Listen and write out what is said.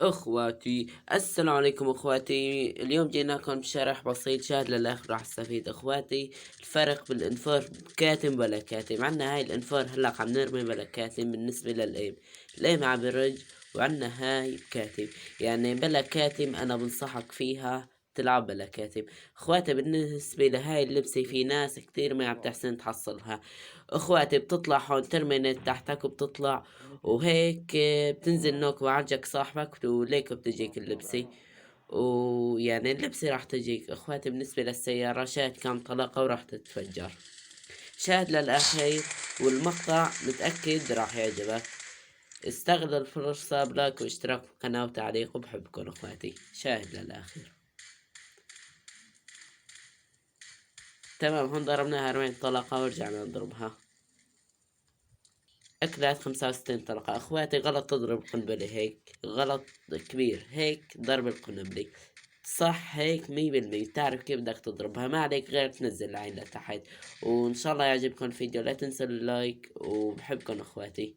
اخواتي، السلام عليكم اخواتي. اليوم جيناكم بشرح بسيط شاهد للاخر راح تستفيد اخواتي. الفرق بالانفار كاتم ولا كاتم. عنا هاي الانفار هلا عم نرمي بلا كاتم بالنسبة للايم. الايم عم برج، وعنا هاي كاتم. يعني بلا كاتم انا بنصحك فيها تلعب بلا كاتم. اخواتي بالنسبة لهاي اللبسة في ناس كتير ما عم تحسن تحصلها. اخواتي بتطلع هون ترمينت تحتك وبتطلع، وهيك بتنزل نوك وعرجك صاحبك وليك بتجيك اللبسة. ويعني اللبسة راح تجيك اخواتي. بالنسبة للسيارة شاهد كم طلقة وراح تتفجر. شاهد للأخير، والمقطع متأكد راح يعجبك. استغل الفرصة بلايك واشتراك في القناة وتعليق، وبحبكم اخواتي. شاهد للأخير. تمام، هون ضربناها 40 طلقة ورجعنا نضربها. أكلات 65 طلقة. أخواتي غلط تضرب القنبلة هيك، غلط كبير هيك. ضرب القنبلة صح هيك 100%. تعرف كيف بدك تضربها، ما عليك غير تنزل العين لتحت. وإن شاء الله يعجبكم الفيديو، لا تنسوا اللايك، وبحبكم أخواتي.